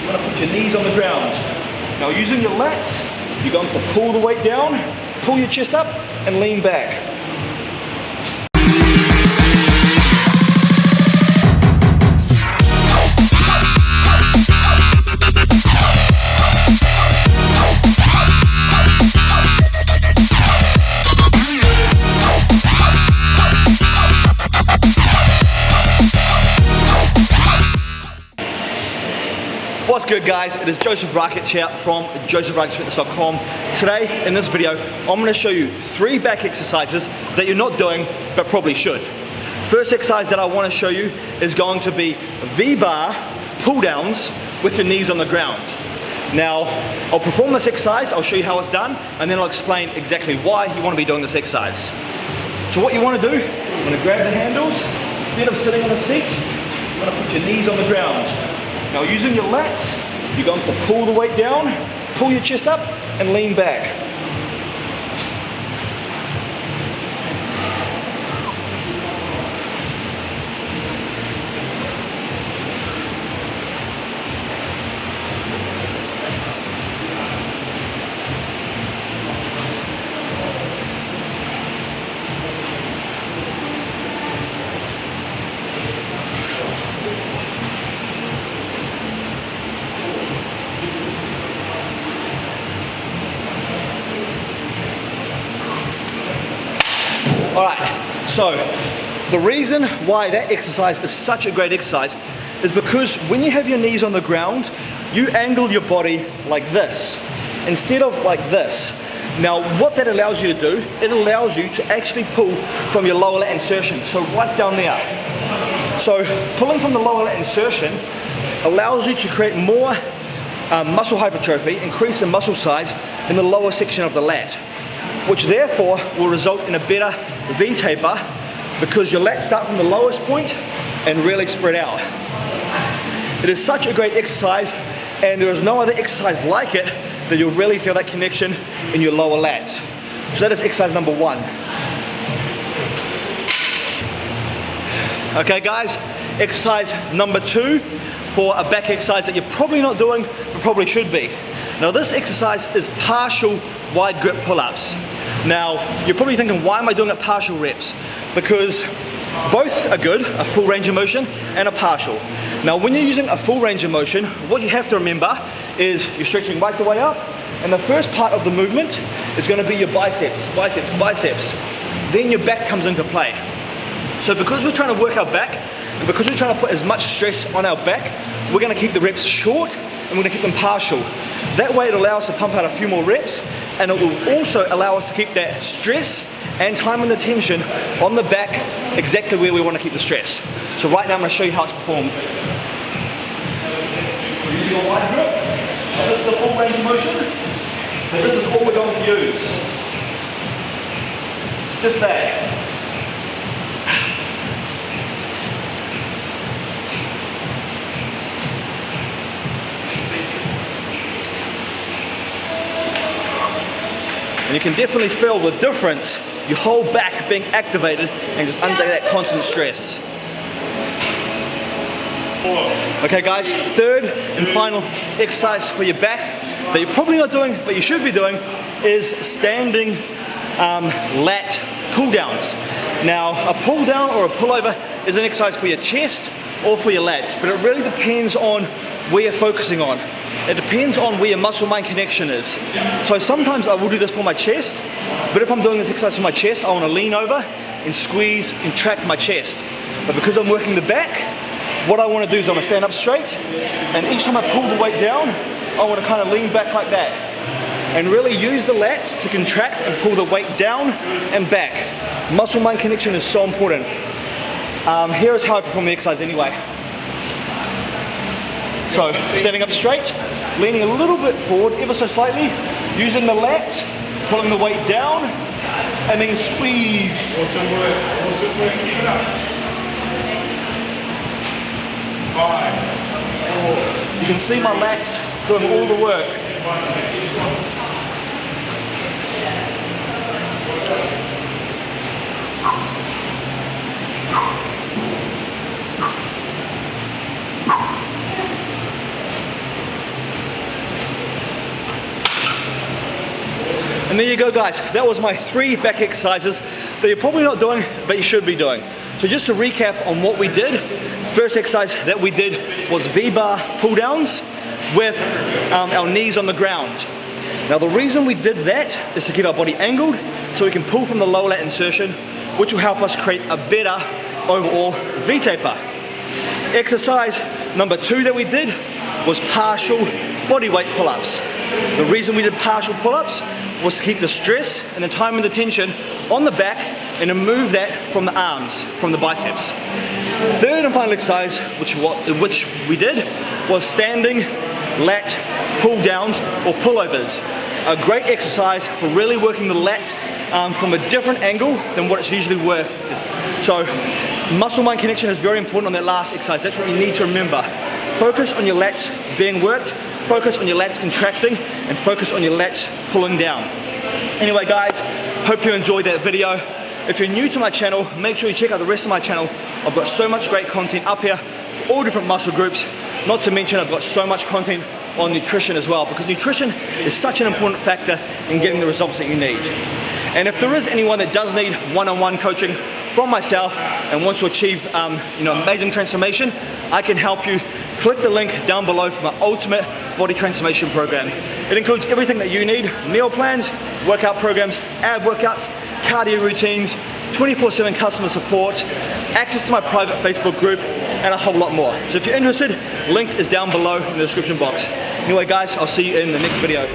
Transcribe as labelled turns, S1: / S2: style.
S1: you're going to put your knees on the ground. Now using your lats, you're going to pull the weight down, pull your chest up, and lean back. What's good, guys? It is Joseph Rakic here from josephrakicfitness.com. Today in this video I'm going to show you 3 back exercises that you're not doing but probably should. First exercise that I want to show you is going to be VBar Pulldowns with your knees on the ground. Now I'll perform this exercise, I'll show you how it's done, and then I'll explain exactly why you want to be doing this exercise. So what you want to do, you're going to grab the handles. Instead of sitting on the seat, you're going to put your knees on the ground. Now using your lats, you're going to pull the weight down, pull your chest up, and lean back. Alright, so the reason why that exercise is such a great exercise is because when you have your knees on the ground, you angle your body like this instead of like this. Now what that allows you to do, it allows you to actually pull from your lower lat insertion, so right down there. So pulling from the lower lat insertion allows you to create more muscle hypertrophy, increase in muscle size in the lower section of the lat, which therefore will result in a better V-taper because your lats start from the lowest point and really spread out. It is such a great exercise, and there is no other exercise like it that you'll really feel that connection in your lower lats. So that is exercise number 1. Okay guys, exercise number 2 for a back exercise that you're probably not doing but probably should be. Now this exercise is partial wide grip pull-ups. Now you're probably thinking, why am I doing it partial reps? Because both are good, a full range of motion and a partial. Now when you're using a full range of motion, what you have to remember is you're stretching right the way up, and the first part of the movement is going to be your biceps. Then your back comes into play. So because we're trying to work our back, and because we're trying to put as much stress on our back, we're going to keep the reps short and we're going to keep them partial. That way it allows us to pump out a few more reps, and it will also allow us to keep that stress and time and the tension on the back exactly where we want to keep the stress. So right now I'm going to show you how it's performed. We're using a wide grip. Now this is a full range of motion, but this is all we're going to use. Just that. And you can definitely feel the difference, your whole back being activated and just under that constant stress. Okay guys, third and final exercise for your back that you're probably not doing but you should be doing is standing lat pull downs. Now a pull down or a pullover is an exercise for your chest or for your lats, but it really depends on where you're focusing on. It depends on where your muscle-mind connection is. So sometimes I will do this for my chest, but if I'm doing this exercise for my chest, I want to lean over and squeeze, contract my chest. But because I'm working the back, what I want to do is I'm going to stand up straight, and each time I pull the weight down, I want to kind of lean back like that. And really use the lats to contract and pull the weight down and back. Muscle-mind connection is so important. Here is how I perform the exercise anyway. So, standing up straight, leaning a little bit forward, ever so slightly, using the lats, pulling the weight down, and then squeeze.
S2: Awesome work. Awesome work. Keep it up. 5, 4.
S1: You can see my lats doing all the work. And there you go, guys. That was my 3 back exercises that you're probably not doing, but you should be doing. So just to recap on what we did, first exercise that we did was VBar Pulldowns with our knees on the ground. Now the reason we did that is to keep our body angled so we can pull from the lower lat insertion, which will help us create a better overall V-taper. Exercise number 2 that we did was partial body weight pull-ups. The reason we did partial pull-ups was to keep the stress and the time and the tension on the back and to move that from the arms, from the biceps. Third and final exercise, which we did, was standing lat pull-downs or pullovers. A great exercise for really working the lats from a different angle than what it's usually worked. So muscle-mind connection is very important on that last exercise. That's what you need to remember. Focus on your lats being worked, focus on your lats contracting, and focus on your lats pulling down. Anyway guys, hope you enjoyed that video. If you're new to my channel, make sure you check out the rest of my channel. I've got so much great content up here for all different muscle groups. Not to mention I've got so much content on nutrition as well, because nutrition is such an important factor in getting the results that you need. And if there is anyone that does need one-on-one coaching from myself and wants to achieve amazing transformation, I can help you. Click the link down below for my ultimate body transformation program. It includes everything that you need: meal plans, workout programs, ab workouts, cardio routines, 24/7 customer support, access to my private Facebook group, and a whole lot more. So if you're interested, link is down below in the description box. Anyway guys, I'll see you in the next video.